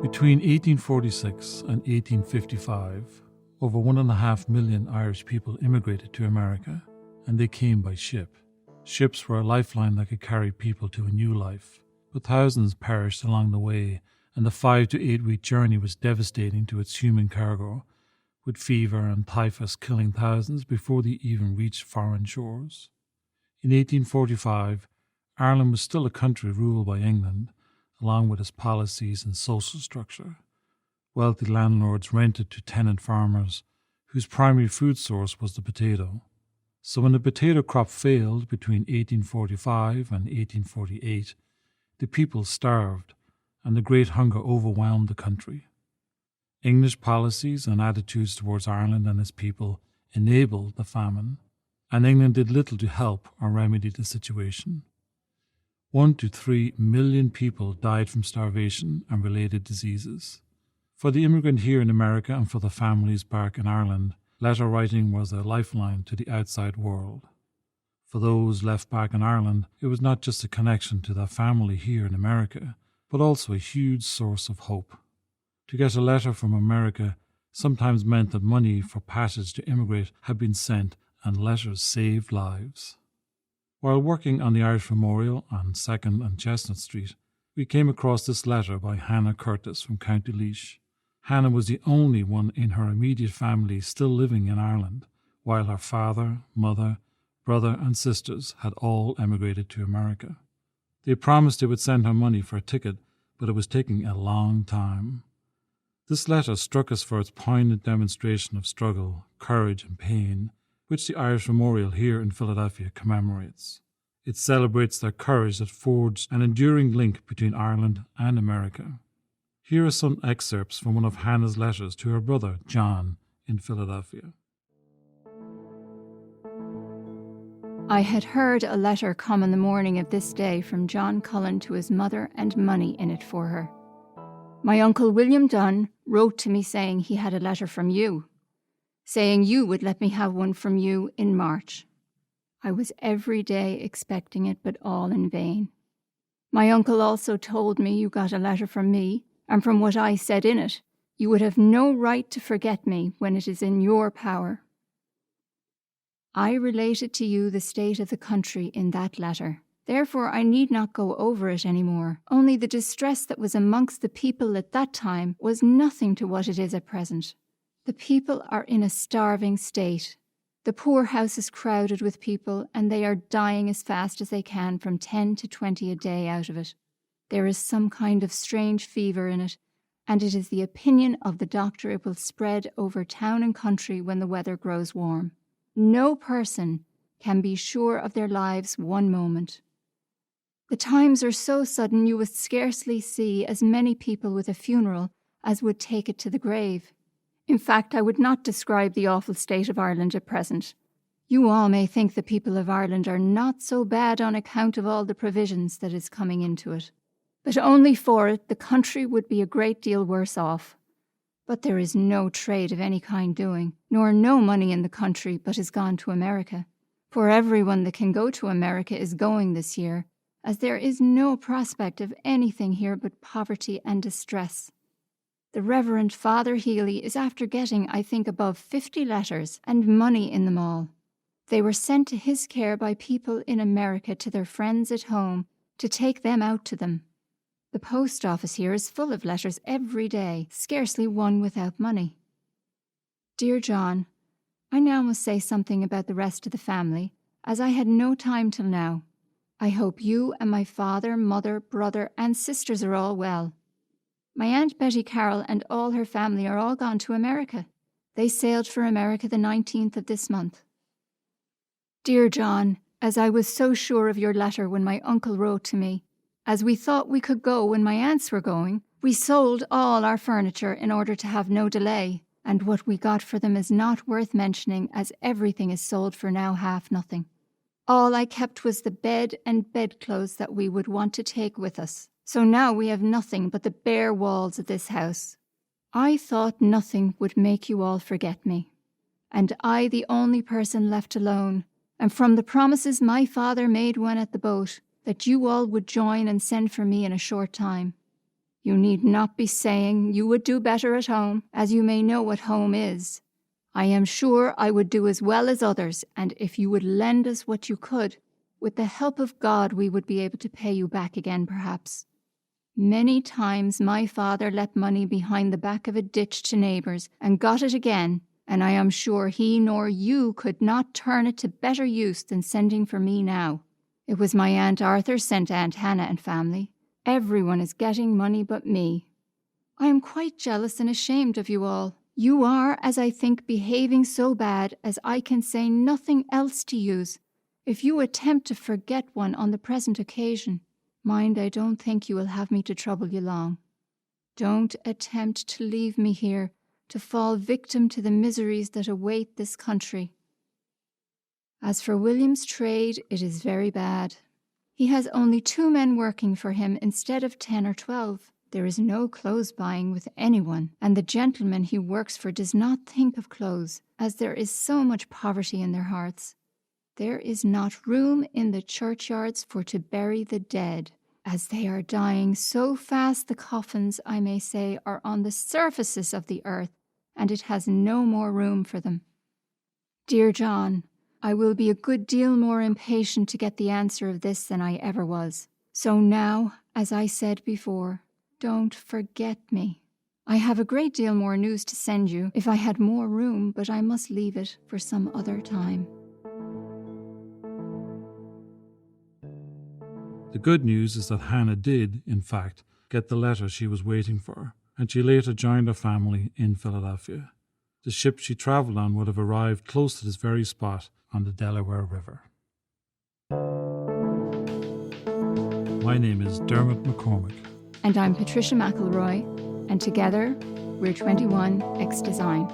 Between 1846 and 1855, over 1.5 million Irish people immigrated to America, and they came by ship. Ships were a lifeline that could carry people to a new life, but thousands perished along the way, and the 5 to 8 week journey was devastating to its human cargo, with fever and typhus killing thousands before they even reached foreign shores. In 1845, Ireland was still a country ruled by England, along with its policies and social structure. Wealthy landlords rented to tenant farmers, whose primary food source was the potato. So when the potato crop failed between 1845 and 1848, the people starved, and the Great Hunger overwhelmed the country. English policies and attitudes towards Ireland and its people enabled the famine, and England did little to help or remedy the situation. 1 to 3 million people died from starvation and related diseases. For the immigrant here in America and for the families back in Ireland, letter writing was a lifeline to the outside world. For those left back in Ireland, it was not just a connection to their family here in America, but also a huge source of hope. To get a letter from America sometimes meant that money for passage to immigrate had been sent, and letters saved lives. While working on the Irish Memorial on 2nd and Chestnut Street, we came across this letter by Hannah Curtis from County Laois. Hannah was the only one in her immediate family still living in Ireland, while her father, mother, brother and sisters had all emigrated to America. They promised they would send her money for a ticket, but it was taking a long time. This letter struck us for its poignant demonstration of struggle, courage and pain, which the Irish Memorial here in Philadelphia commemorates. It celebrates their courage that forged an enduring link between Ireland and America. Here are some excerpts from one of Hannah's letters to her brother, John, in Philadelphia. I had heard a letter come on the morning of this day from John Cullen to his mother and money in it for her. My uncle William Dunn wrote to me saying he had a letter from you, saying you would let me have one from you in March. I was every day expecting it, but all in vain. My uncle also told me you got a letter from me, and from what I said in it, you would have no right to forget me when it is in your power. I related to you the state of the country in that letter. Therefore I need not go over it any more. Only the distress that was amongst the people at that time was nothing to what it is at present. The people are in a starving state. The poor house is crowded with people, and they are dying as fast as they can, from 10 to 20 a day out of it. There is some kind of strange fever in it, and it is the opinion of the doctor it will spread over town and country when the weather grows warm. No person can be sure of their lives one moment. The times are so sudden you would scarcely see as many people with a funeral as would take it to the grave. In fact, I would not describe the awful state of Ireland at present. You all may think the people of Ireland are not so bad on account of all the provisions that is coming into it. But only for it, the country would be a great deal worse off. But there is no trade of any kind doing, nor no money in the country but is gone to America. For everyone that can go to America is going this year, as there is no prospect of anything here but poverty and distress. The Reverend Father Healy is after getting, I think, above 50 letters and money in them all. They were sent to his care by people in America to their friends at home to take them out to them. The post office here is full of letters every day, scarcely one without money. Dear John, I now must say something about the rest of the family, as I had no time till now. I hope you and my father, mother, brother, and sisters are all well. My Aunt Betty Carroll and all her family are all gone to America. They sailed for America the 19th of this month. Dear John, as I was so sure of your letter when my uncle wrote to me, as we thought we could go when my aunts were going, we sold all our furniture in order to have no delay, and what we got for them is not worth mentioning, as everything is sold for now half nothing. All I kept was the bed and bedclothes that we would want to take with us. So now we have nothing but the bare walls of this house. I thought nothing would make you all forget me, and I the only person left alone, and from the promises my father made when at the boat, that you all would join and send for me in a short time. You need not be saying you would do better at home, as you may know what home is. I am sure I would do as well as others, and if you would lend us what you could, with the help of God we would be able to pay you back again perhaps. Many times my father left money behind the back of a ditch to neighbours and got it again, and I am sure he nor you could not turn it to better use than sending for me now. It was my Aunt Arthur sent Aunt Hannah and family. Everyone is getting money but me. I am quite jealous and ashamed of you all. You are, as I think, behaving so bad as I can say nothing else to use. If you attempt to forget one on the present occasion, mind, I don't think you will have me to trouble you long. Don't attempt to leave me here, to fall victim to the miseries that await this country. As for William's trade, it is very bad. He has only 2 men working for him instead of 10 or 12. There is no clothes buying with anyone, and the gentleman he works for does not think of clothes, as there is so much poverty in their hearts. There is not room in the churchyards for to bury the dead, as they are dying so fast the coffins, I may say, are on the surfaces of the earth, and it has no more room for them. Dear John, I will be a good deal more impatient to get the answer of this than I ever was. So now, as I said before, don't forget me. I have a great deal more news to send you if I had more room, but I must leave it for some other time. The good news is that Hannah did, in fact, get the letter she was waiting for, and she later joined her family in Philadelphia. The ship she travelled on would have arrived close to this very spot on the Delaware River. My name is Dermot McCormick. And I'm Patricia McElroy, and together we're 21X Design.